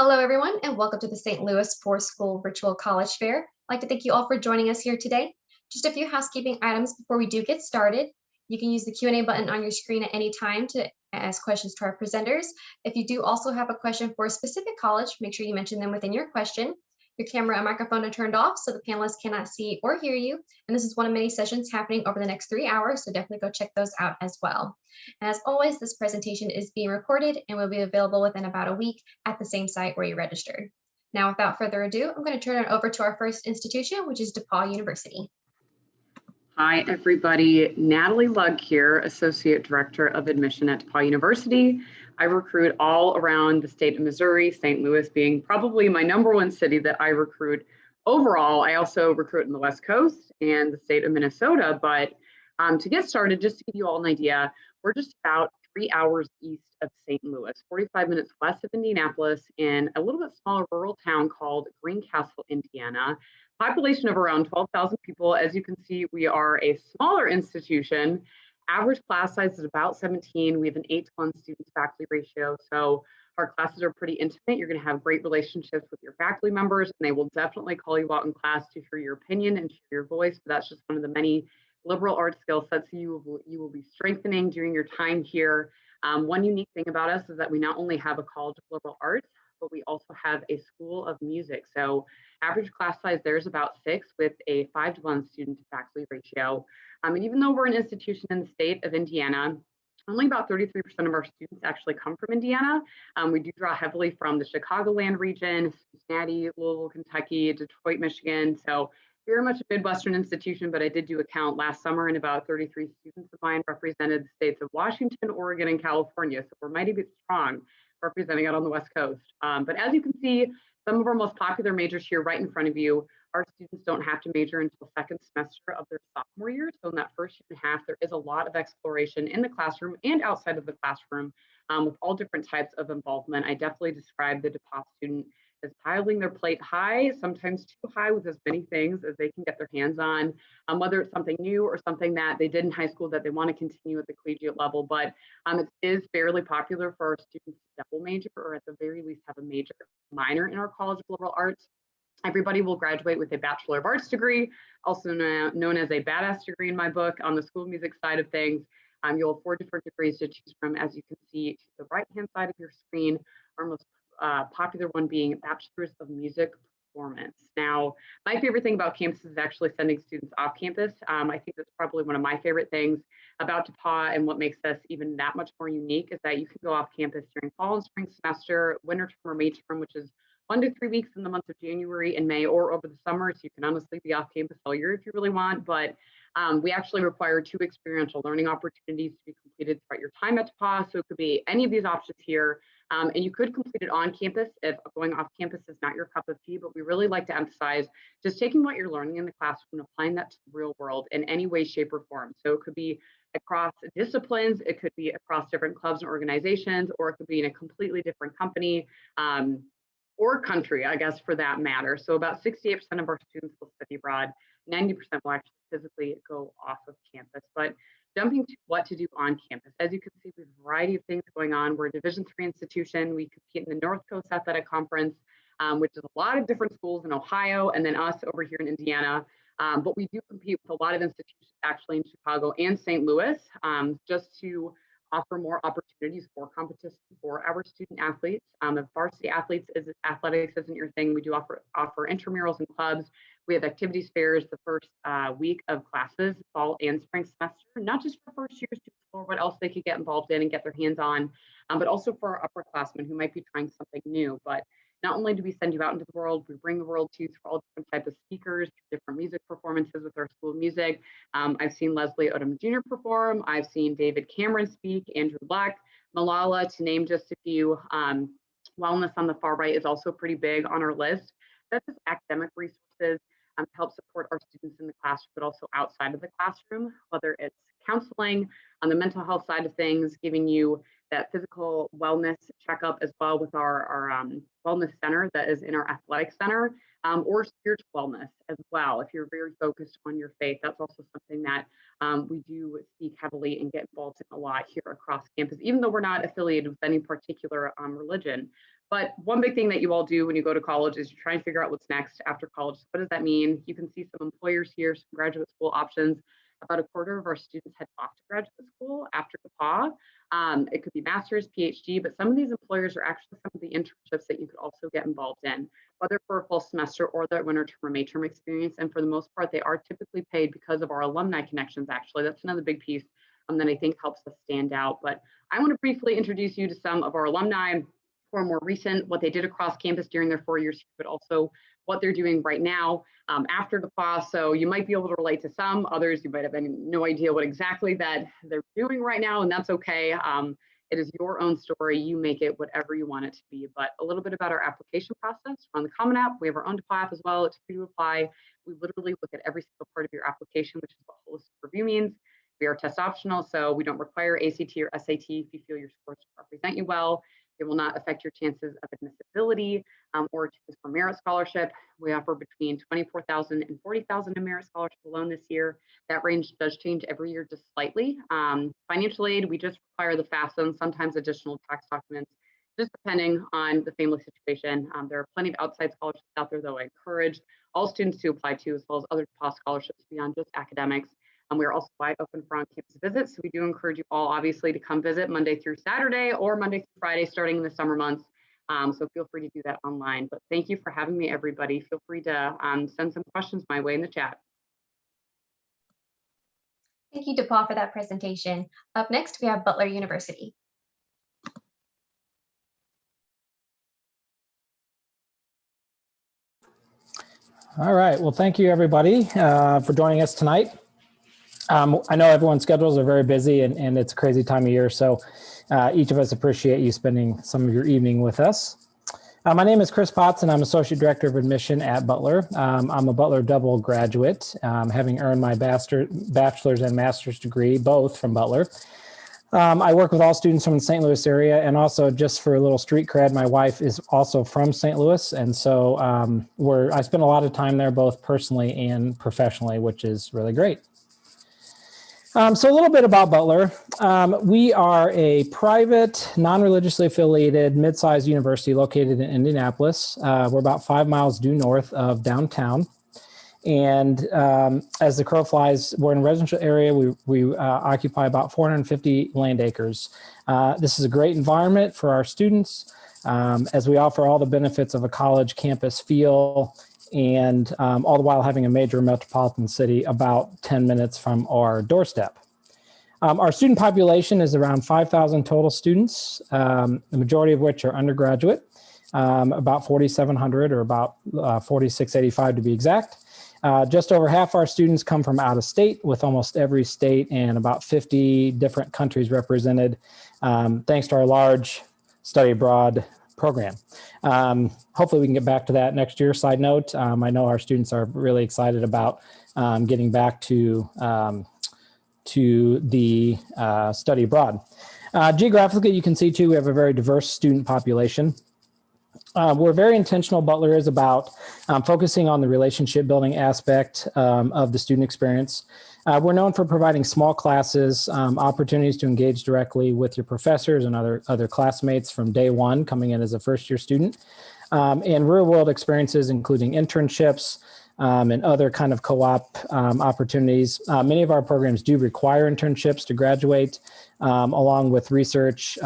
Hello, everyone, and welcome to the St. Louis For-School Virtual College Fair. I'd like to thank you all for joining us here today. Just a few housekeeping items before we do get started. You can use the Q&A button on your screen at any time to ask questions to our presenters. If you do also have a question for a specific college, make sure you mention them within your question. Your camera and microphone are turned off so the panelists cannot see or hear you. And this is one of many sessions happening over the next 3 hours, so definitely go check those out as well. And as always, this presentation is being recorded and will be available within about a week at the same site where you registered. Now, without further ado, I'm going to turn it over to our first institution, which is DePauw University. Hi, everybody. Natalie Lugg here, Associate Director of Admission at DePauw University. I recruit all around the state of Missouri, St. Louis being probably my #1 city that I recruit. Overall, I also recruit in the West Coast and the state of Minnesota. But to get started, just to give you all an idea, we're just about 3 hours east of St. Louis, 45 minutes west of Indianapolis, in a little bit smaller rural town called Greencastle, Indiana. Population of around 12,000 people. As you can see, we are a smaller institution. Average class size is about 17. We have an 8-to-1 student-to-faculty ratio. So our classes are pretty intimate. You're going to have great relationships with your faculty members, and they will definitely call you out in class to hear your opinion and share your voice. But that's just one of the many liberal arts skill sets you will be strengthening during your time here. One unique thing about us is that we not only have a College of Liberal Arts, but we also have a School of Music. So average class size there is about 6 with a 5-to-1 student to faculty ratio. And even though we're an institution in the state of Indiana, only about 33% of our students actually come from Indiana. We do draw heavily from the Chicagoland region, Cincinnati, Louisville, Kentucky, Detroit, Michigan. So very much a Midwestern institution, but I did do a count last summer, and about 33 students of mine represented the states of Washington, Oregon, and California. So we're mighty bit strong representing out on the West Coast. But as you can see, some of our most popular majors here right in front of you, our students don't have to major until second semester of their sophomore year. So in that first year and a half, there is a lot of exploration in the classroom and outside of the classroom with all different types of involvement. I definitely describe the DePauw student as piling their plate high, sometimes too high, with as many things as they can get their hands on, whether it's something new or something that they did in high school that they want to continue at the collegiate level. But it is fairly popular for our students to double major, or at the very least have a major minor in our College of Liberal Arts. Everybody will graduate with a Bachelor of Arts degree, also known as a badass degree in my book. On the School of Music side of things, you'll have 4 different degrees to choose from. As you can see to the right-hand side of your screen, our most popular one being Bachelor's of Music Performance. Now, my favorite thing about campus is actually sending students off campus. I think that's probably one of my favorite things about DePauw, and what makes us even that much more unique is that you can go off campus during fall and spring semester, winter term or May term, which is 1 to 3 weeks in the months of January and May, or over the summer. So you can honestly be off campus all year if you really want. But we actually require 2 experiential learning opportunities to be completed throughout your time at DePauw. So it could be any of these options here. And you could complete it on campus if going off campus is not your cup of tea, but we really like to emphasize just taking what you're learning in the classroom and applying that to the real world in any way, shape, or form. So it could be across disciplines, it could be across different clubs and organizations, or it could be in a completely different company or country, I guess, for that matter. So about 68% of our students will study abroad, 90% will actually physically go off of campus. But jumping to what to do on campus, as you can see, we have a variety of things going on. We're a Division III institution. We compete in the North Coast Athletic Conference, which is a lot of different schools in Ohio, and then us over here in Indiana. But we do compete with a lot of institutions actually in Chicago and St. Louis, just to offer more opportunities for competition for our student athletes. If varsity athletics isn't your thing, we do offer intramurals and clubs. We have activities fairs the first week of classes, fall and spring semester, not just for first years to explore what else they could get involved in and get their hands on, but also for our upperclassmen who might be trying something new. But not only do we send you out into the world, we bring the world to you through all different types of speakers, different music performances with our School of Music. I've seen Leslie Odom Jr. perform. I've seen David Cameron speak, Andrew Black, Malala, to name just a few. Wellness on the far right is also pretty big on our list. That's just academic resources to help support our students in the classroom, but also outside of the classroom, whether it's counseling on the mental health side of things, giving you that physical wellness checkup as well with our wellness center that is in our athletic center, or spiritual wellness as well. If you're very focused on your faith, that's also something that we do speak heavily and get involved in a lot here across campus, even though we're not affiliated with any particular religion. But one big thing that you all do when you go to college is you try and figure out what's next after college. What does that mean? You can see some employers here, some graduate school options. About a quarter of our students head off to graduate school after DePauw. It could be master's, PhD, but some of these employers are actually some of the internships that you could also get involved in, whether for a full semester or that winter term or midterm experience. And for the most part, they are typically paid because of our alumni connections, actually. That's another big piece that I think helps us stand out. But I want to briefly introduce you to some of our alumni who are more recent, what they did across campus during their 4 years, but also what they're doing right now after DePauw. So you might be able to relate to some, others you might have no idea what exactly that they're doing right now, and that's okay. It is your own story. You make it whatever you want it to be. But a little bit about our application process. We're on the Common App. We have our own DePauw app as well. It's free to apply. We literally look at every single part of your application, which is what holistic review means. We are test optional, so we don't require ACT or SAT if you feel your scores represent you well. It will not affect your chances of admissibility or chances for merit scholarship. We offer between $24,000 and $40,000 in merit scholarship alone this year. That range does change every year just slightly. Financial aid, we just require the FAFSA and sometimes additional tax documents, just depending on the family situation. There are plenty of outside scholarships out there, though I encourage all students to apply to, as well as other DePauw scholarships beyond just academics. We are also wide open for on-campus visits. So we do encourage you all, obviously, to come visit Monday through Saturday or Monday through Friday, starting in the summer months. So feel free to do that online. But thank you for having me, everybody. Feel free to send some questions my way in the chat. Thank you, DePauw, for that presentation. Up next, we have Butler University. All right. Well, thank you, everybody, for joining us tonight. I know everyone's schedules are very busy and it's a crazy time of year, so each of us appreciate you spending some of your evening with us. My name is Chris Potts and I'm Associate Director of Admission at Butler. I'm a Butler double graduate, having earned my bachelor's and master's degree, both from Butler. I work with all students from the St. Louis area, and also just for a little street cred, my wife is also from St. Louis, and so I spend a lot of time there both personally and professionally, which is really great. So a little bit about Butler. We are a private, non-religiously affiliated, mid-sized university located in Indianapolis. We're about 5 miles due north of downtown. And as the crow flies, we're in a residential area. We occupy about 450 land acres. This is a great environment for our students as we offer all the benefits of a college campus feel, and all the while having a major metropolitan city about 10 minutes from our doorstep. Our student population is around 5,000 total students, the majority of which are undergraduate, about 4,700 or about 4,685 to be exact. Just over half our students come from out of state, with almost every state and about 50 different countries represented, thanks to our large study abroad program. Hopefully we can get back to that next year. Side note, I know our students are really excited about getting back to the study abroad. Geographically, you can see too, we have a very diverse student population. We're very intentional, Butler is, about focusing on the relationship building aspect of the student experience. We're known for providing small classes, opportunities to engage directly with your professors and other classmates from day one coming in as a first-year student, and real-world experiences including internships and other kind of co-op opportunities. Many of our programs do require internships to graduate, along with research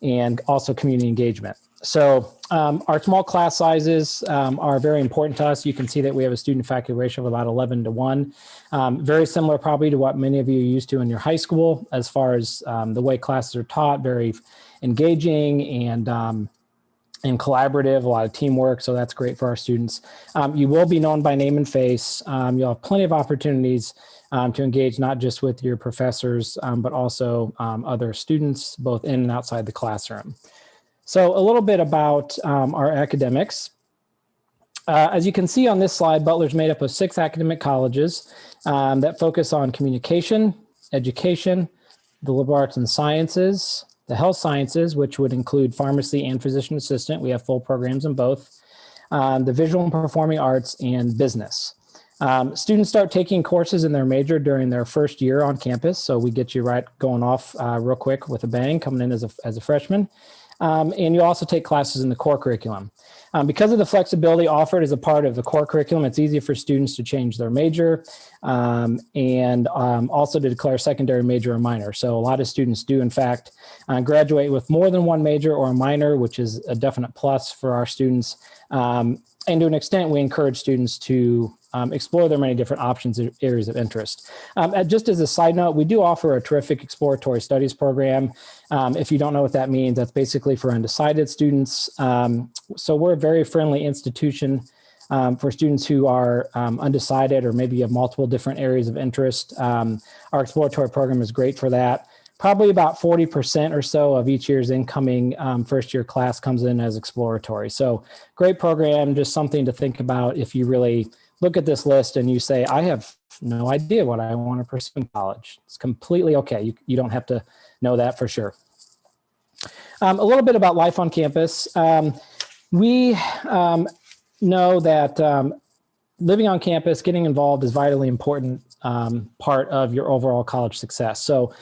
and also community engagement. So our small class sizes are very important to us. You can see that we have a student-faculty ratio of about 11 to 1. Very similar probably to what many of you are used to in your high school as far as the way classes are taught, very engaging and collaborative, a lot of teamwork, so that's great for our students. You will be known by name and face. You'll have plenty of opportunities to engage not just with your professors, but also other students, both in and outside the classroom. So a little bit about our academics. As you can see on this slide, Butler's made up of 6 academic colleges that focus on communication, education, the liberal arts and sciences, the health sciences, which would include pharmacy and physician assistant. We have full programs in both, the visual and performing arts, and business. Students start taking courses in their major during their first year on campus. So we get you right going off real quick with a bang, coming in as a freshman. and you also take classes in the core curriculum. Because of the flexibility offered as a part of the core curriculum, it's easy for students to change their major and also to declare secondary major or minor. So a lot of students do, in fact, graduate with more than one major or a minor, which is a definite plus for our students. And to an extent, we encourage students to explore their many different options and areas of interest. Just as a side note, we do offer a terrific exploratory studies program. If you don't know what that means, that's basically for undecided students. So we're a very friendly institution for students who are undecided or maybe have multiple different areas of interest. Our exploratory program is great for that. Probably about 40% or so of each year's incoming first year class comes in as exploratory. So great program, just something to think about if you really look at this list and you say, I have no idea what I want to pursue in college. It's completely okay. You don't have to know that for sure. A little bit about life on campus. We know that living on campus, getting involved is vitally important part of your overall college success. So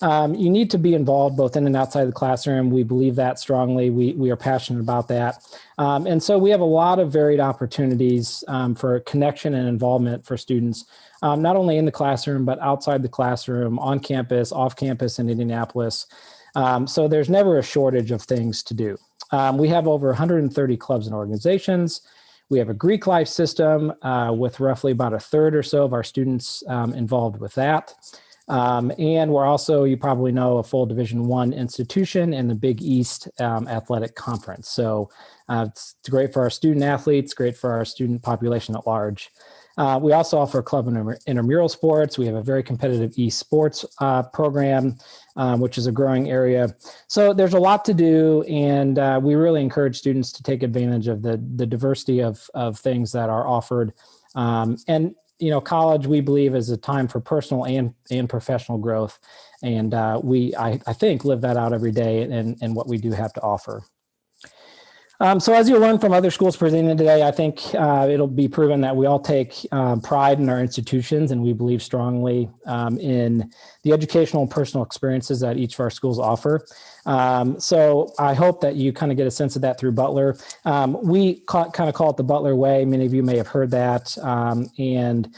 you need to be involved both in and outside the classroom. We believe that strongly. We are passionate about that. And so we have a lot of varied opportunities for connection and involvement for students, not only in the classroom, but outside the classroom, on campus, off campus in Indianapolis. So there's never a shortage of things to do. We have over 130 clubs and organizations. We have a Greek life system with roughly about a third or so of our students involved with that. And we're also, you probably know, a full Division I institution in the Big East Athletic Conference. So it's great for our student athletes, great for our student population at large. We also offer club and intramural sports. We have a very competitive e-sports program, which is a growing area. So there's a lot to do, and we really encourage students to take advantage of the diversity of things that are offered. And college, we believe, is a time for personal and professional growth. And I think, live that out every day in what we do have to offer. So as you learn from other schools presenting today, I think it'll be proven that we all take pride in our institutions, and we believe strongly in the educational and personal experiences that each of our schools offer. So I hope that you kind of get a sense of that through Butler. We kind of call it the Butler way. Many of you may have heard that. And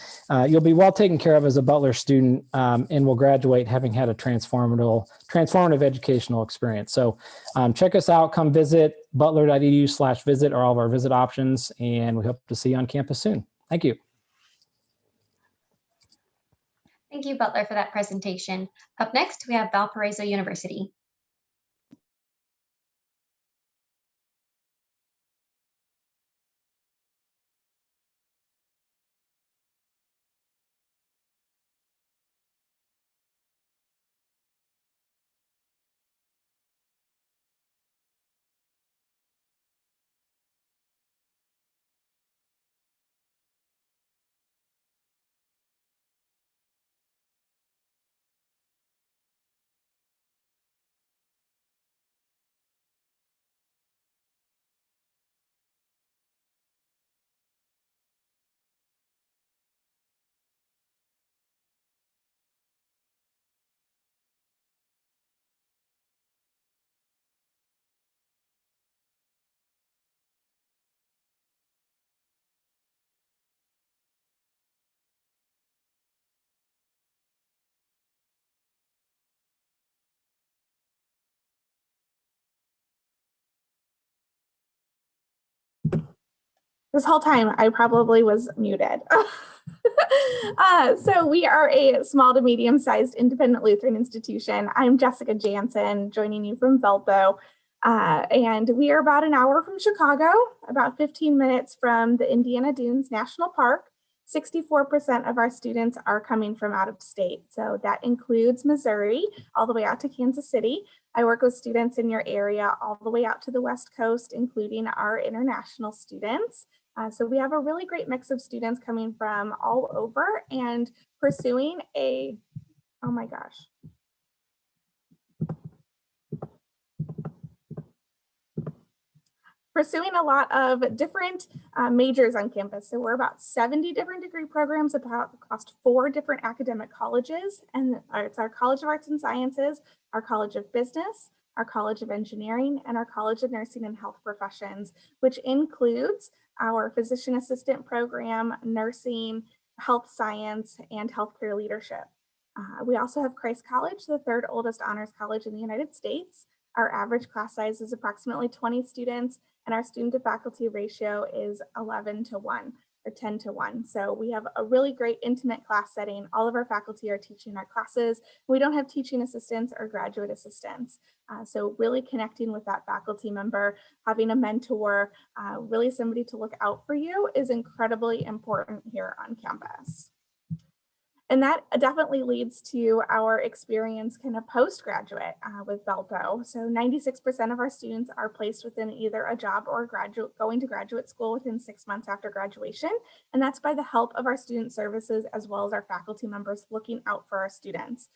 you'll be well taken care of as a Butler student and will graduate having had a transformative educational experience. So check us out, come visit. Butler.edu/visit are all of our visit options, and we hope to see you on campus soon. Thank you. Thank you, Butler, for that presentation. Up next, we have Valparaiso University. This whole time, I probably was muted. So we are a small to medium-sized independent Lutheran institution. I'm Jessica Jansen, joining you from Valpo. And we are about an hour from Chicago, about 15 minutes from the Indiana Dunes National Park. 64% of our students are coming from out of state. So that includes Missouri, all the way out to Kansas City. I work with students in your area all the way out to the West Coast, including our international students. So we have a really great mix of students coming from all over and pursuing a, oh my gosh. Pursuing a lot of different majors on campus. So we're about 70 different degree programs across 4 different academic colleges. And it's our College of Arts and Sciences, our College of Business, our College of Engineering, and our College of Nursing and Health Professions, which includes our physician assistant program, nursing, health science, and healthcare leadership. We also have Christ College, the third oldest honors college in the United States. Our average class size is approximately 20 students, and our student to faculty ratio is 11 to 1 or 10 to 1. So we have a really great intimate class setting. All of our faculty are teaching our classes. We don't have teaching assistants or graduate assistants. So really connecting with that faculty member, having a mentor, really somebody to look out for you is incredibly important here on campus. And that definitely leads to our experience kind of postgraduate with Valpo. So 96% of our students are placed within either a job or going to graduate school within 6 months after graduation. And that's by the help of our student services as well as our faculty members looking out for our students.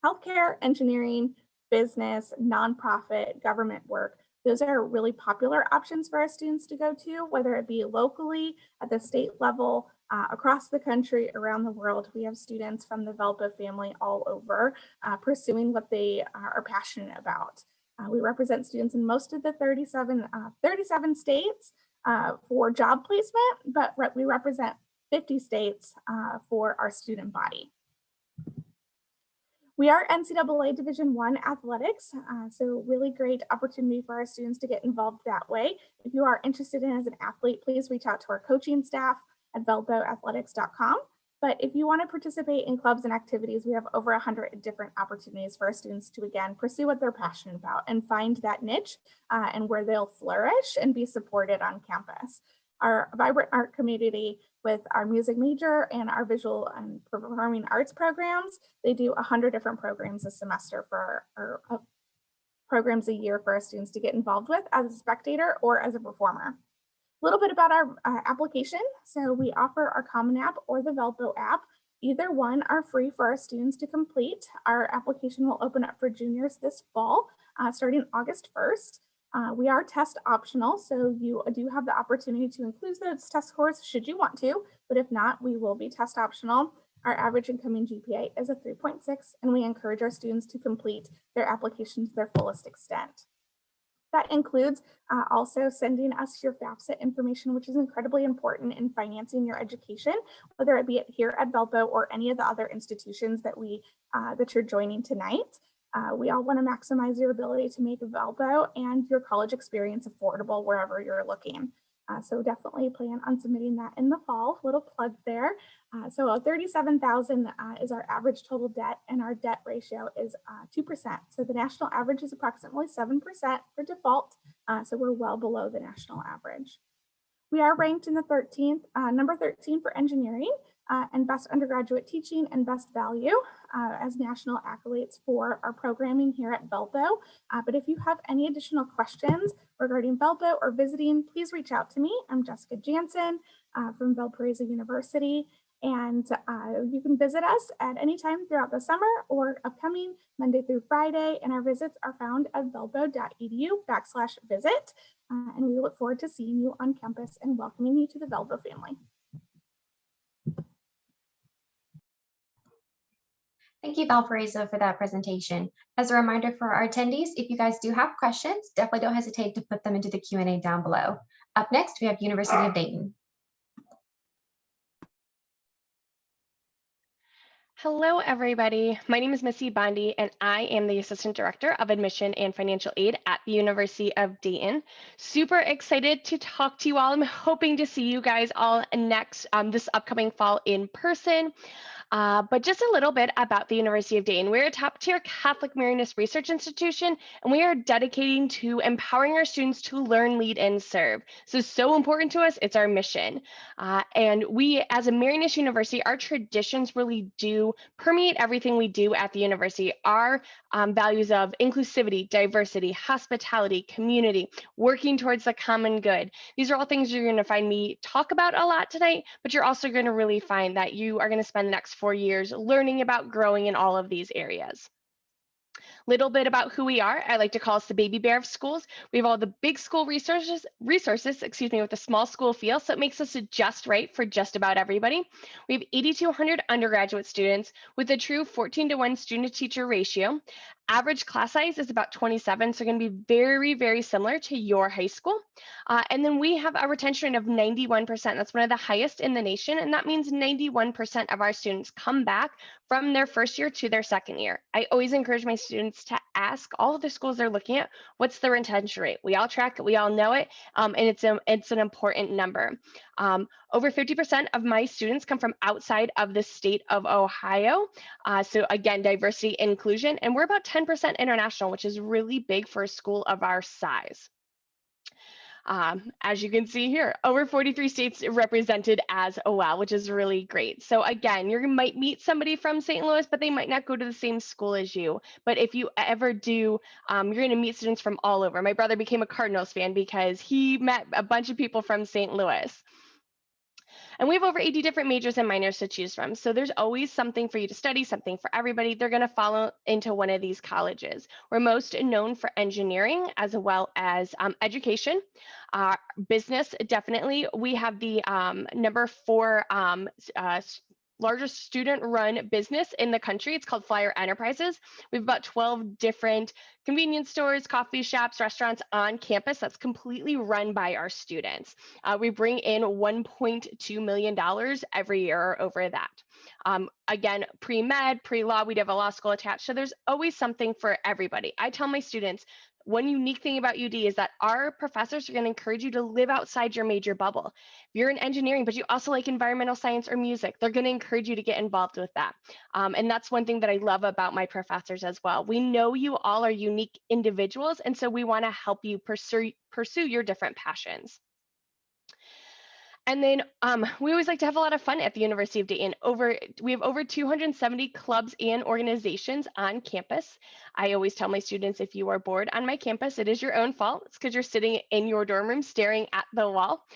Healthcare, engineering, business, nonprofit, government work. Those are really popular options for our students to go to, whether it be locally, at the state level, across the country, around the world. We have students from the Valpo family all over pursuing what they are passionate about. We represent students in most of the 37 states for job placement, but we represent 50 states for our student body. We are NCAA Division I athletics, so really great opportunity for our students to get involved that way. If you are interested in as an athlete, please reach out to our coaching staff at valpoathletics.com. But if you want to participate in clubs and activities, we have over 100 different opportunities for our students to, again, pursue what they're passionate about and find that niche and where they'll flourish and be supported on campus. Our vibrant art community with our music major and our visual and performing arts programs, they do 100 different programs a semester for our programs a year for our students to get involved with as a spectator or as a performer. A little bit about our application. So we offer our Common App or the Valpo app. Either one are free for our students to complete. Our application will open up for juniors this fall, starting August 1st. We are test optional, so you do have the opportunity to include those test scores should you want to, but if not, we will be test optional. Our average incoming GPA is a 3.6, and we encourage our students to complete their application to their fullest extent. That includes also sending us your FAFSA information, which is incredibly important in financing your education, whether it be here at Valpo or any of the other institutions that you're joining tonight. We all want to maximize your ability to make Valpo and your college experience affordable wherever you're looking. So definitely plan on submitting that in the fall. Little plug there. So $37,000 is our average total debt, and our debt ratio is 2%. So the national average is approximately 7% for default. So we're well below the national average. We are ranked in the number 13 for engineering and best undergraduate teaching and best value as national accolades for our programming here at Valpo. But if you have any additional questions regarding Valpo or visiting, please reach out to me. I'm Jessica Jansen from Valparaiso University, and you can visit us at any time throughout the summer or upcoming Monday through Friday, and our visits are found at valpo.edu/visit. And we look forward to seeing you on campus and welcoming you to the Valpo family. Thank you, Valparaiso, for that presentation. As a reminder for our attendees, if you guys do have questions, definitely don't hesitate to put them into the Q&A down below. Up next, we have University of Dayton. Hello, everybody. My name is Missy Bondi, and I am the Assistant Director of Admission and Financial Aid at the University of Dayton. Super excited to talk to you all. I'm hoping to see you guys all this upcoming fall in person. But just a little bit about the University of Dayton. We're a top-tier Catholic Marianist research institution, and we are dedicating to empowering our students to learn, lead, and serve. So important to us, it's our mission. And we, as a Marianist university, our traditions really do permeate everything we do at the university. Our values of inclusivity, diversity, hospitality, community, working towards the common good. These are all things you're going to find me talk about a lot tonight, but you're also going to really find that you are going to spend the next 4 years learning about growing in all of these areas. Little bit about who we are. I like to call us the baby bear of schools. We have all the big school resources, with a small school feel, so it makes us just right for just about everybody. We have 8,200 undergraduate students with a true 14-to-1 student-to-teacher ratio. Average class size is about 27, so going to be very, very similar to your high school. And then we have a retention rate of 91%. That's one of the highest in the nation, and that means 91% of our students come back from their first year to their second year. I always encourage my students to ask all of the schools they're looking at, what's the retention rate? We all track it, we all know it, and it's an important number. Over 50% of my students come from outside of the state of Ohio. So again, diversity, inclusion, and we're about 10% international, which is really big for a school of our size. As you can see here, over 43 states represented as well, which is really great. So again, you might meet somebody from St. Louis, but they might not go to the same school as you. But if you ever do, you're going to meet students from all over. My brother became a Cardinals fan because he met a bunch of people from St. Louis. And we have over 80 different majors and minors to choose from. So there's always something for you to study, something for everybody. They're going to follow into one of these colleges. We're most known for engineering as well as education. Business, definitely. We have the number 4 largest student-run business in the country. It's called Flyer Enterprises. We have about 12 different convenience stores, coffee shops, restaurants on campus that's completely run by our students. We bring in $1.2 million every year or over that. Again, pre-med, pre-law, we have a law school attached. So there's always something for everybody. I tell my students, one unique thing about UD is that our professors are going to encourage you to live outside your major bubble. If you're in engineering, but you also like environmental science or music, they're going to encourage you to get involved with that. And that's one thing that I love about my professors as well. We know you all are unique individuals, and so we want to help you pursue your different passions. And then we always like to have a lot of fun at the University of Dayton. We have over 270 clubs and organizations on campus. I always tell my students, if you are bored on my campus, it is your own fault. It's because you're sitting in your dorm room staring at the wall.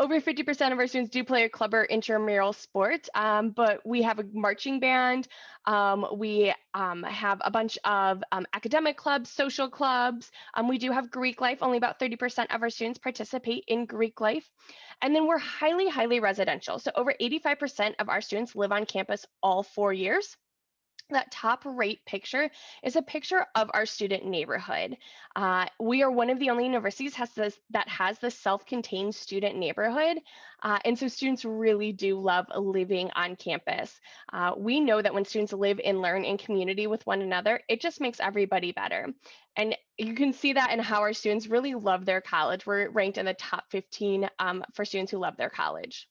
Over 50% of our students do play a club or intramural sport, but we have a marching band. We have a bunch of academic clubs, social clubs. We do have Greek life. Only about 30% of our students participate in Greek life. And then we're highly, highly residential. So over 85% of our students live on campus all 4 years. That top right picture is a picture of our student neighborhood. We are one of the only universities that has this self-contained student neighborhood. And so students really do love living on campus. We know that when students live and learn in community with one another, it just makes everybody better. And you can see that in how our students really love their college. We're ranked in the top 15 for students who love their college.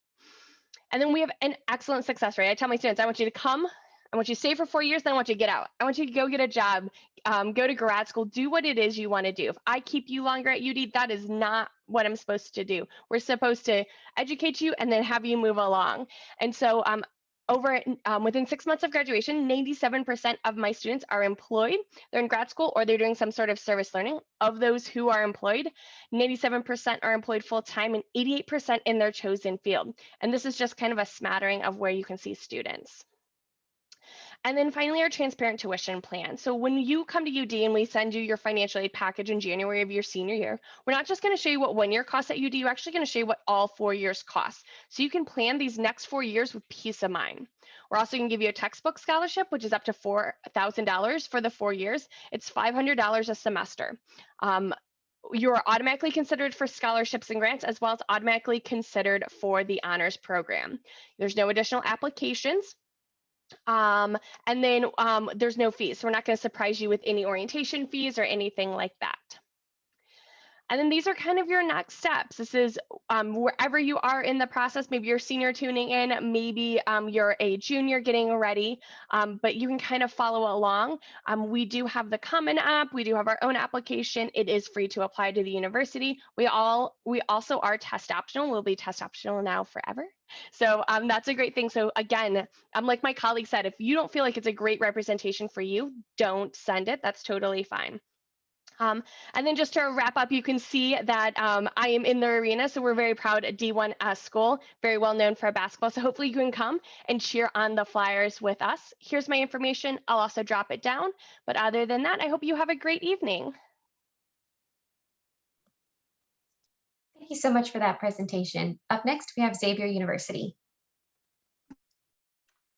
And then we have an excellent success rate. I tell my students, I want you to come, I want you to stay for 4 years, then I want you to get out. I want you to go get a job, go to grad school, do what it is you want to do. If I keep you longer at UD, that is not what I'm supposed to do. We're supposed to educate you and then have you move along. And so within 6 months of graduation, 97% of my students are employed. They're in grad school or they're doing some sort of service learning. Of those who are employed, 97% are employed full-time and 88% in their chosen field. And this is just kind of a smattering of where you can see students. And then finally, our transparent tuition plan. So when you come to UD and we send you your financial aid package in January of your senior year, we're not just going to show you what 1 year costs at UD, we're actually going to show you what all 4 years cost. So you can plan these next 4 years with peace of mind. We're also going to give you a textbook scholarship, which is up to $4,000 for the 4 years. It's $500 a semester. You are automatically considered for scholarships and grants, as well as automatically considered for the honors program. There's no additional applications. And then there's no fees. So we're not going to surprise you with any orientation fees or anything like that. And then these are kind of your next steps. This is wherever you are in the process, maybe you're senior tuning in, maybe you're a junior getting ready, but you can kind of follow along. We do have the Common App. We do have our own application. It is free to apply to the university. We also are test optional. We'll be test optional now forever. So that's a great thing. So again, like my colleague said, if you don't feel like it's a great representation for you, don't send it. That's totally fine. And then just to wrap up, you can see that I am in the arena. So we're very proud at D1 school, very well known for basketball. So hopefully you can come and cheer on the Flyers with us. Here's my information. I'll also drop it down. But other than that, I hope you have a great evening. Thank you so much for that presentation. Up next, we have Xavier University.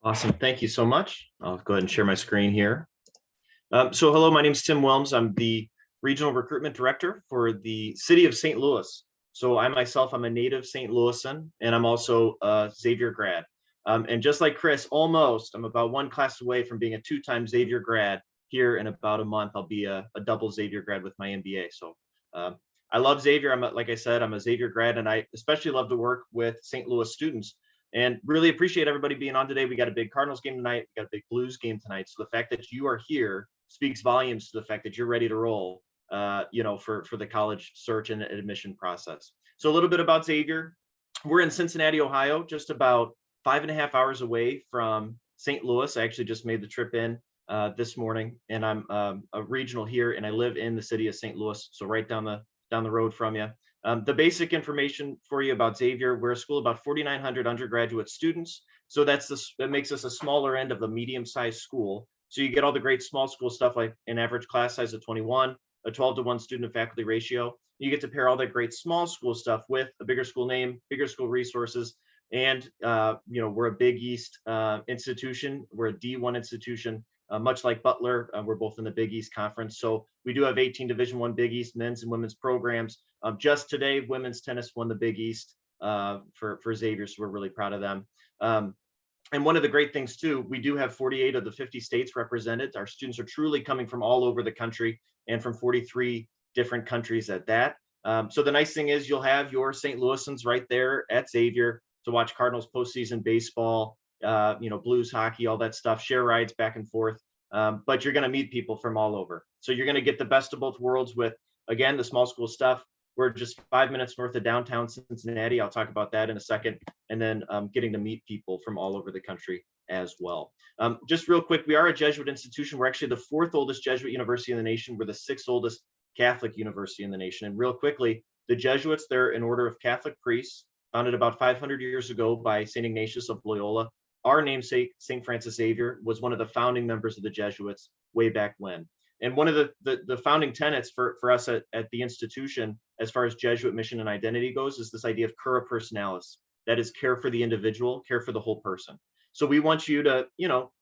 Awesome. Thank you so much. I'll go ahead and share my screen here. So hello, my name is Tim Wilms. I'm the Regional Recruitment Director for the City of St. Louis. So I myself, I'm a native St. Louisan, and I'm also a Xavier grad. And just like Chris, I'm about one class away from being a 2-time Xavier grad. Here in about a month, I'll be a double Xavier grad with my MBA. So I love Xavier. Like I said, I'm a Xavier grad, and I especially love to work with St. Louis students. And really appreciate everybody being on today. We got a big Cardinals game tonight. We got a big Blues game tonight. So the fact that you are here speaks volumes to the fact that you're ready to roll, for the college search and admission process. So a little bit about Xavier. We're in Cincinnati, Ohio, just about 5.5 hours away from St. Louis. I actually just made the trip in this morning, and I'm a regional here, and I live in the city of St. Louis, so right down the road from you. The basic information for you about Xavier: we're a school of about 4,900 undergraduate students. So that makes us a smaller end of the medium-sized school. So you get all the great small school stuff like an average class size of 21, a 12-to-1 student to faculty ratio. You get to pair all that great small school stuff with a bigger school name, bigger school resources, and we're a Big East institution. We're a D1 institution, much like Butler. We're both in the Big East Conference. So we do have 18 Division I Big East men's and women's programs. Just today, women's tennis won the Big East for Xavier, so we're really proud of them. And one of the great things too, we do have 48 of the 50 states represented. Our students are truly coming from all over the country and from 43 different countries at that. So the nice thing is you'll have your St. Louisans right there at Xavier to watch Cardinals postseason baseball, Blues hockey, all that stuff, share rides back and forth. But you're going to meet people from all over. So you're going to get the best of both worlds with, again, the small school stuff. We're just 5 minutes north of downtown Cincinnati. I'll talk about that in a second. And then getting to meet people from all over the country as well. Just real quick, we are a Jesuit institution. We're actually the 4th oldest Jesuit university in the nation. We're the 6th oldest Catholic university in the nation. And real quickly, the Jesuits, they're an order of Catholic priests founded about 500 years ago by St. Ignatius of Loyola. Our namesake, St. Francis Xavier, was one of the founding members of the Jesuits way back when. And one of the founding tenets for us at the institution, as far as Jesuit mission and identity goes, is this idea of cura personalis. That is care for the individual, care for the whole person. So we want you to,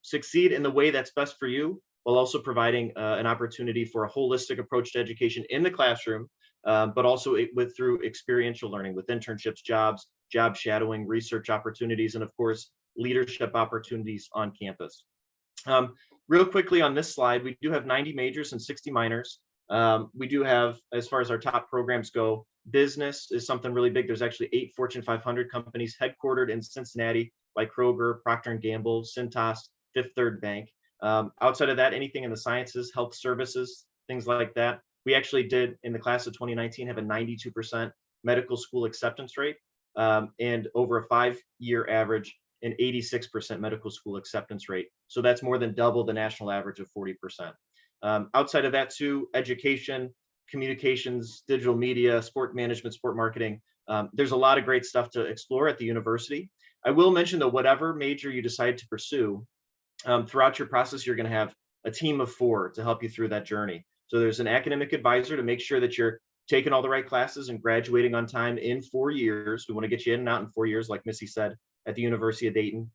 succeed in the way that's best for you, while also providing an opportunity for a holistic approach to education in the classroom, but also through experiential learning with internships, jobs, job shadowing, research opportunities, and of course, leadership opportunities on campus. Real quickly on this slide, we do have 90 majors and 60 minors. We do have, as far as our top programs go, business is something really big. There's actually 8 Fortune 500 companies headquartered in Cincinnati, like Kroger, Procter & Gamble, Cintas, Fifth Third Bank. Outside of that, anything in the sciences, health services, things like that. We actually did, in the class of 2019, have a 92% medical school acceptance rate, and over a 5-year average, an 86% medical school acceptance rate. So that's more than double the national average of 40%. Outside of that too, education, communications, digital media, sport management, sport marketing. There's a lot of great stuff to explore at the university. I will mention that whatever major you decide to pursue, throughout your process, you're gonna have a team of 4 to help you through that journey. So there's an academic advisor to make sure that you're taking all the right classes and graduating on time in 4 years. We wanna get you in and out in 4 years, like Missy said, at the University of Dayton.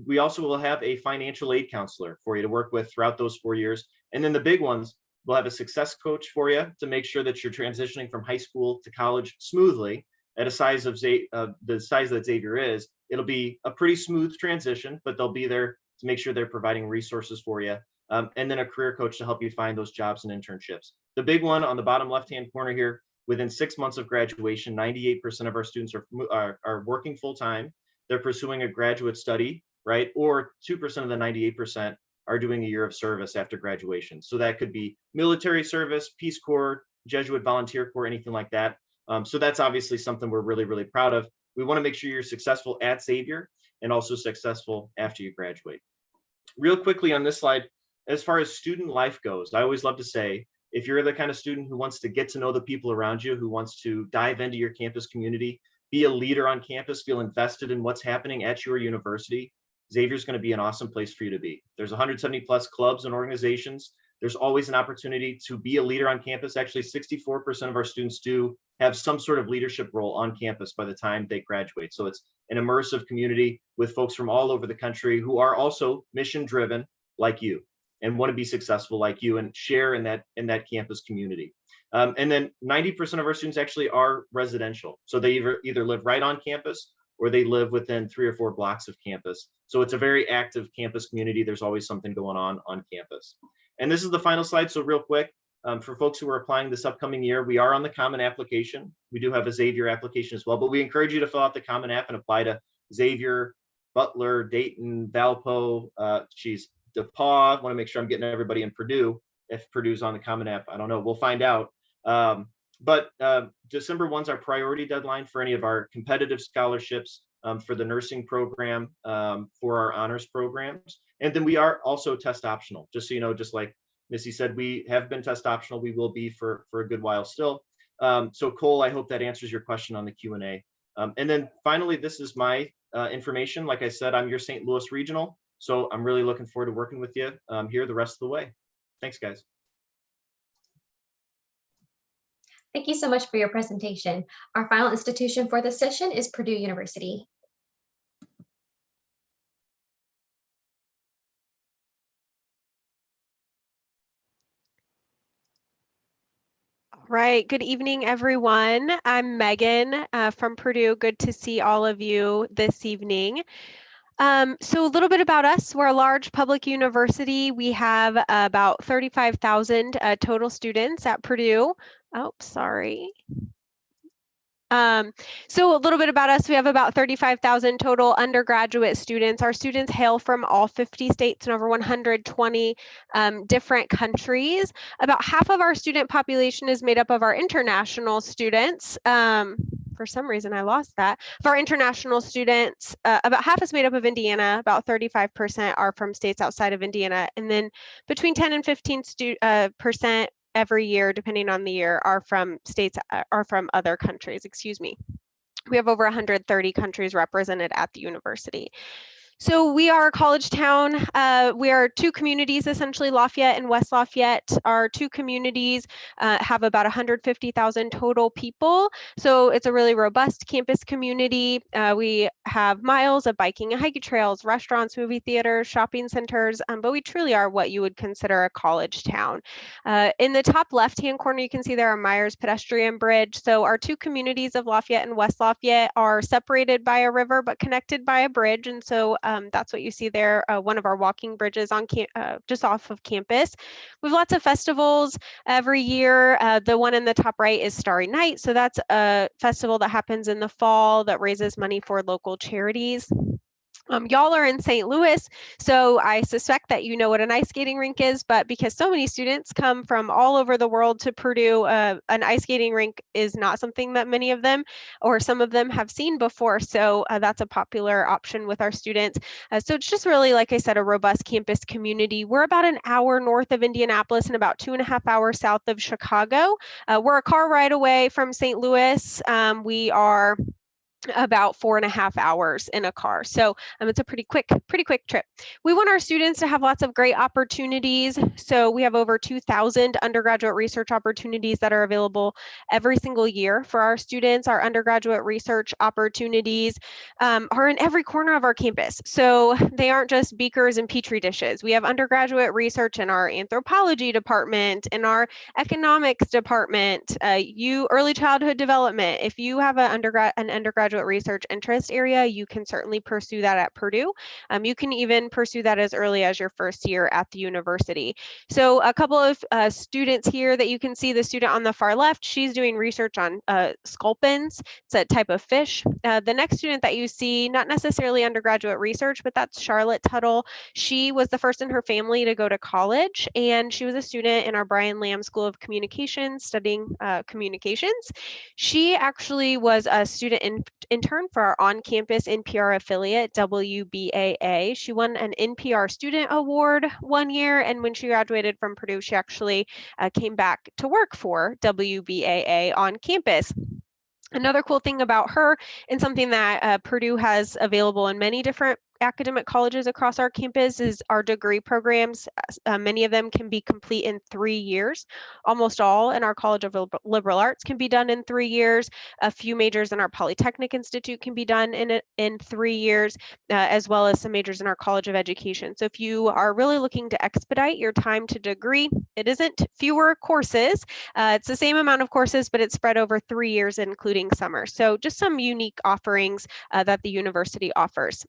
We also will have a financial aid counselor for you to work with throughout those 4 years. And then the big ones, we'll have a success coach for you to make sure that you're transitioning from high school to college smoothly at a size of the size that Xavier is. It'll be a pretty smooth transition, but they'll be there to make sure they're providing resources for you. And then a career coach to help you find those jobs and internships. The big one on the bottom left-hand corner here, within 6 months of graduation, 98% of our students are working full-time. They're pursuing a graduate study, right? Or 2% of the 98% are doing a year of service after graduation. So that could be military service, Peace Corps, Jesuit Volunteer Corps, anything like that. So that's obviously something we're really, really proud of. We want to make sure you're successful at Xavier and also successful after you graduate. Real quickly on this slide, as far as student life goes, I always love to say If you're the kind of student who wants to get to know the people around you, who wants to dive into your campus community, be a leader on campus, feel invested in what's happening at your university, Xavier's going to be an awesome place for you to be. There's 170 plus clubs and organizations. There's always an opportunity to be a leader on campus. Actually, 64% of our students do have some sort of leadership role on campus by the time they graduate. So it's an immersive community with folks from all over the country who are also mission driven like you and want to be successful like you and share in that campus community. And then 90% of our students actually are residential. So they either live right on campus or they live within 3 or 4 blocks of campus. So it's a very active campus community. There's always something going on campus. And this is the final slide. So real quick, for folks who are applying this upcoming year, we are on the Common Application. We do have a Xavier application as well, but we encourage you to fill out the Common App and apply to Xavier, Butler, Dayton, Valpo, DePauw. I want to make sure I'm getting everybody in Purdue. If Purdue's on the Common App, I don't know. We'll find out. But December 1's our priority deadline for any of our competitive scholarships, for the nursing program, for our honors programs. And then we are also test optional, just so you know, just like Missy said, we have been test optional. We will be for a good while still. So Cole, I hope that answers your question on the Q&A. And then finally, this is my information. Like I said, I'm your St. Louis regional. So I'm really looking forward to working with you here the rest of the way. Thanks, guys. Thank you so much for your presentation. Our final institution for this session is Purdue University. Right. Good evening, everyone. I'm Megan from Purdue. Good to see all of you this evening. So a little bit about us. We're a large public university. We have about 35,000 total students at Purdue. Oh, sorry. So a little bit about us. We have about 35,000 total undergraduate students. Our students hail from all 50 states and over 120 different countries. About half of our student population is made up of our international students. For some reason, I lost that. Of our international students, about half is made up of Indiana, about 35% are from states outside of Indiana, and then between 10 and 15% every year, depending on the year, are from other countries, excuse me. We have over 130 countries represented at the university. So we are a college town. We are 2 communities, essentially Lafayette and West Lafayette. Our 2 communities have about 150,000 total people. So it's a really robust campus community. We have miles of biking and hiking trails, restaurants, movie theaters, shopping centers, but we truly are what you would consider a college town. In the top left-hand corner, you can see there are Myers Pedestrian Bridge. So our 2 communities of Lafayette and West Lafayette are separated by a river, but connected by a bridge. And so that's what you see there, one of our walking bridges on just off of campus. We have lots of festivals every year. The one in the top right is Starry Night. So that's a festival that happens in the fall that raises money for local charities. Y'all are in St. Louis, so I suspect that you know what an ice skating rink is, but because so many students come from all over the world to Purdue, an ice skating rink is not something that many of them or some of them have seen before, so that's a popular option with our students. So it's just really, like I said, a robust campus community. We're about an hour north of Indianapolis and about 2.5 hours south of Chicago. We're a car ride away from St. Louis. We are about 4.5 hours in a car. So it's a pretty quick trip. We want our students to have lots of great opportunities. So we have over 2,000 undergraduate research opportunities that are available every single year for our students. Our undergraduate research opportunities are in every corner of our campus. So they aren't just beakers and petri dishes. We have undergraduate research in our anthropology department, in our economics department, early childhood development. If you have an undergraduate research interest area, you can certainly pursue that at Purdue. You can even pursue that as early as your first year at the university. So a couple of students here that you can see, the student on the far left, she's doing research on sculpins. It's a type of fish. The next student that you see, not necessarily undergraduate research, but that's Charlotte Tuttle. She was the first in her family to go to college, and she was a student in our Brian Lamb School of Communications studying communications. She actually was a student in intern for our on-campus NPR affiliate, WBAA. She won an NPR Student Award one year, and when she graduated from Purdue, she actually came back to work for WBAA on campus. Another cool thing about her, and something that Purdue has available in many different academic colleges across our campus, is our degree programs. Many of them can be complete in 3 years. Almost all in our College of Liberal Arts can be done in 3 years. A few majors in our Polytechnic Institute can be done in 3 years, as well as some majors in our College of Education. So if you are really looking to expedite your time to degree, it isn't fewer courses. It's the same amount of courses, but it's spread over 3 years, including summer. So just some unique offerings that the university offers.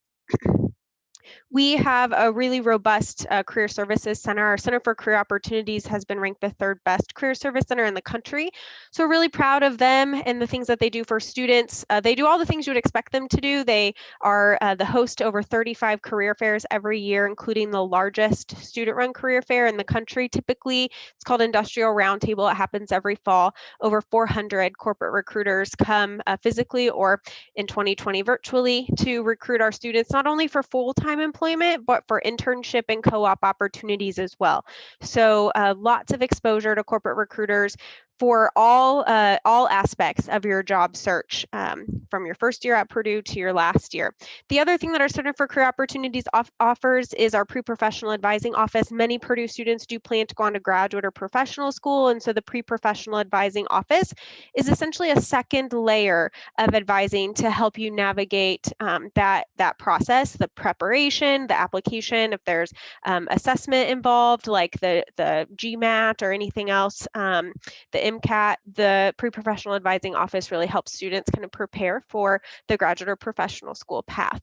We have a really robust career services center. Our Center for Career Opportunities has been ranked the 3rd best career service center in the country. So we're really proud of them and the things that they do for students. They do all the things you would expect them to do. They are the host to over 35 career fairs every year, including the largest student-run career fair in the country. Typically, it's called Industrial Roundtable. It happens every fall. Over 400 corporate recruiters come physically or in 2020 virtually to recruit our students, not only for full-time employment, but for internship and co-op opportunities as well. So lots of exposure to corporate recruiters for all aspects of your job search, from your first year at Purdue to your last year. The other thing that our Center for Career Opportunities offers is our pre-professional advising office. Many Purdue students do plan to go on to graduate or professional school, and so the pre-professional advising office is essentially a second layer of advising to help you navigate that process, the preparation, the application, if there's assessment involved, like the GMAT or anything else, the MCAT. The pre-professional advising office really helps students kind of prepare for the graduate or professional school path.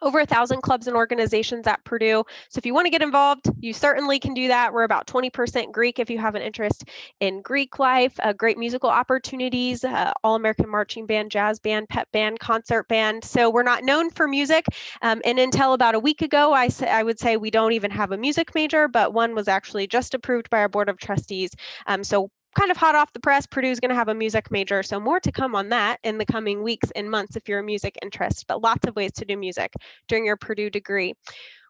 Over 1,000 clubs and organizations at Purdue. So if you want to get involved, you certainly can do that. We're about 20% Greek if you have an interest in Greek life, great musical opportunities, All-American Marching Band, Jazz Band, Pep Band, Concert Band. So we're not known for music. And until about a week ago, I would say we don't even have a music major, but one was actually just approved by our Board of Trustees. So kind of hot off the press, Purdue's going to have a music major. So more to come on that in the coming weeks and months if you're a music interest, but lots of ways to do music during your Purdue degree.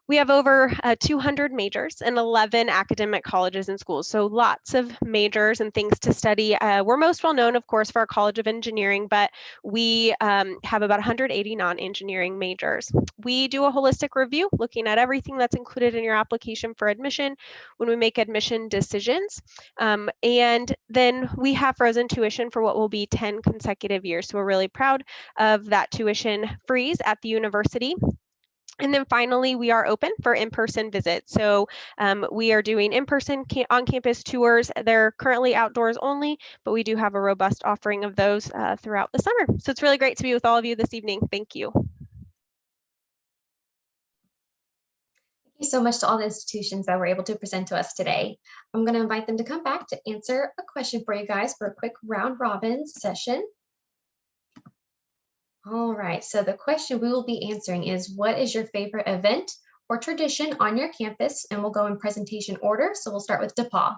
We have over 200 majors in 11 academic colleges and schools, so lots of majors and things to study. We're most well known, of course, for our College of Engineering, but we have about 180 non-engineering majors. We do a holistic review looking at everything that's included in your application for admission when we make admission decisions. And then we have frozen tuition for what will be 10 consecutive years. So we're really proud of that tuition freeze at the university. And then finally, we are open for in-person visits. So we are doing in-person on-campus tours. They're currently outdoors only, but we do have a robust offering of those throughout the summer. So it's really great to be with all of you this evening. Thank you. Thank you so much to all the institutions that were able to present to us today. I'm going to invite them to come back to answer a question for you guys for a quick round robin session. All right, so the question we will be answering is, what is your favorite event or tradition on your campus? And we'll go in presentation order. So we'll start with DePauw.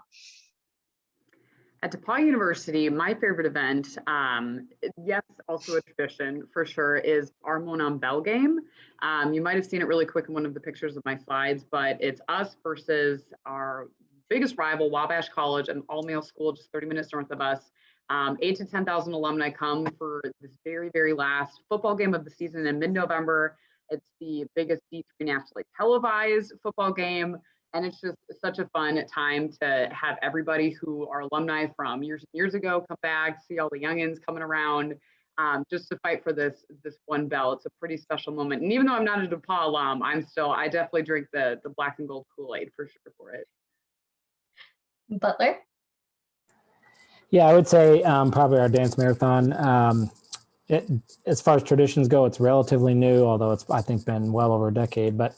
At DePauw University, my favorite event, yes, also a tradition for sure, is our Mon Bell game. You might have seen it really quick in one of the pictures of my slides, but it's us versus our biggest rival, Wabash College, an all-male school just 30 minutes north of us. 8,000 to 10,000 alumni come for this very, very last football game of the season in mid-November. It's the biggest D3 nationally televised football game. And it's just such a fun time to have everybody who are alumni from years and years ago come back, see all the youngins coming around, just to fight for this one bell. It's a pretty special moment. And even though I'm not a DePauw alum, I definitely drink the black and gold Kool-Aid for sure for it. Butler? Yeah, I would say probably our dance marathon. As far as traditions go, it's relatively new, although it's, I think, been well over a decade. But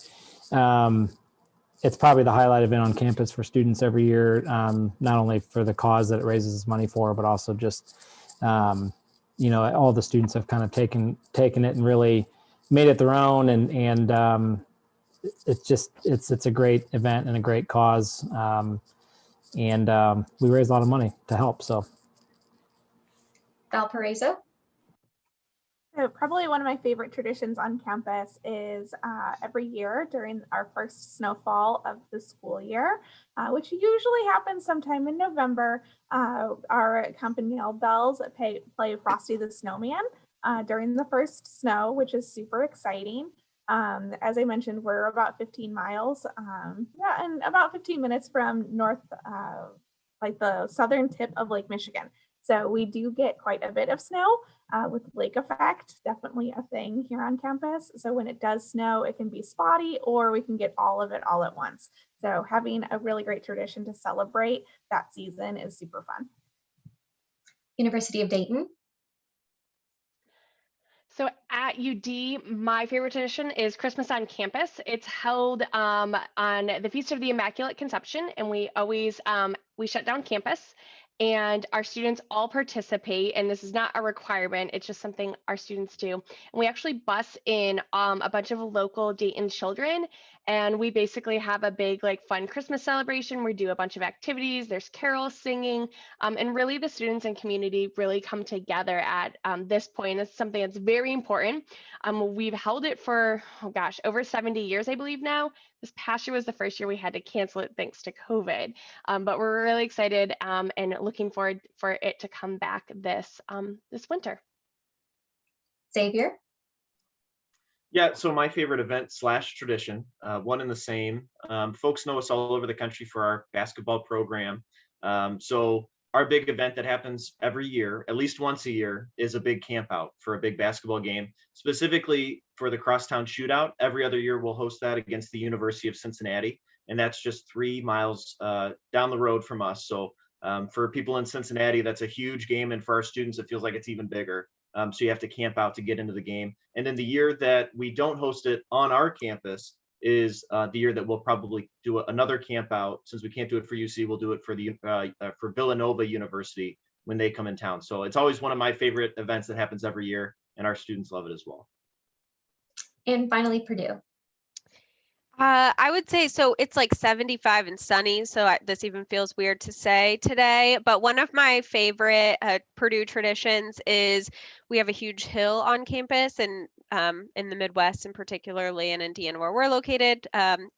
it's probably the highlight event on campus for students every year, not only for the cause that it raises money for, but also just, all the students have kind of taken it and really made it their own. And it's a great event and a great cause. And we raise a lot of money to help. So, Valparaiso? So probably one of my favorite traditions on campus is every year during our first snowfall of the school year, which usually happens sometime in November, our campanile bells play Frosty the Snowman during the first snow, which is super exciting. As I mentioned, we're about 15 miles, and about 15 minutes from like the southern tip of Lake Michigan. So we do get quite a bit of snow. With lake effect, definitely a thing here on campus. So when it does snow, it can be spotty or we can get all of it all at once. So having a really great tradition to celebrate that season is super fun. University of Dayton. So at UD, my favorite tradition is Christmas on campus. It's held on the Feast of the Immaculate Conception, and we always we shut down campus. And our students all participate, and this is not a requirement, it's just something our students do. And we actually bus in a bunch of local Dayton children, and we basically have a big like fun Christmas celebration. We do a bunch of activities, there's carols singing, and really the students and community really come together at this point. It's something that's very important. We've held it for, oh gosh, over 70 years, I believe now. This past year was the first year we had to cancel it thanks to COVID, but we're really excited and looking forward for it to come back this winter. Xavier. Yeah, so my favorite event / tradition, one and the same. Folks know us all over the country for our basketball program. So our big event that happens every year, at least once a year, is a big camp out for a big basketball game. Specifically for the Crosstown Shootout, every other year we'll host that against the University of Cincinnati. And that's just 3 miles down the road from us. So for people in Cincinnati, that's a huge game. And for our students, it feels like it's even bigger. So you have to camp out to get into the game. And then the year that we don't host it on our campus is the year that we'll probably do another camp out. Since we can't do it for UC, we'll do it for Villanova University when they come in town. So it's always one of my favorite events that happens every year, and our students love it as well. And finally, Purdue. I would say, so it's like 75 and sunny, so this even feels weird to say today, but one of my favorite Purdue traditions is we have a huge hill on campus, and in the Midwest, and particularly in Indiana where we're located,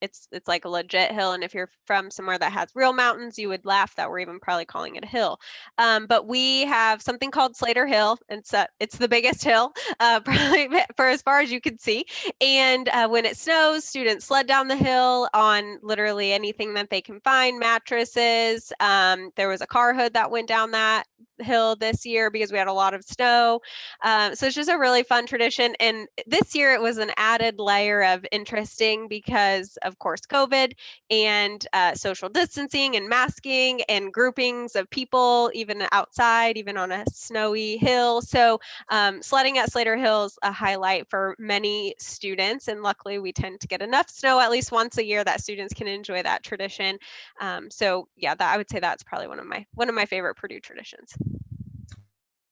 it's like a legit hill, and if you're from somewhere that has real mountains, you would laugh that we're even probably calling it a hill. But we have something called Slater Hill, and so it's the biggest hill probably for as far as you can see, and when it snows, students sled down the hill on literally anything that they can find, mattresses. There was a car hood that went down that hill this year because we had a lot of snow. So it's just a really fun tradition. And this year it was an added layer of interesting because of course COVID and social distancing and masking and groupings of people, even outside, even on a snowy hill. So sledding at Slater Hill is a highlight for many students. And luckily we tend to get enough snow at least once a year that students can enjoy that tradition. So yeah, I would say that's probably one of my favorite Purdue traditions.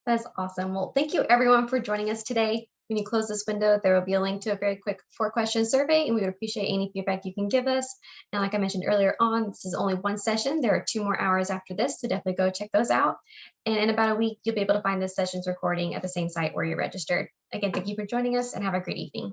That's awesome. Well, thank you everyone for joining us today. When you close this window, there will be a link to a very quick 4-question survey, and we would appreciate any feedback you can give us. And like I mentioned earlier on, this is only one session. There are 2 more hours after this, so definitely go check those out. And in about a week, you'll be able to find this session's recording at the same site where you're registered. Again, thank you for joining us and have a great evening.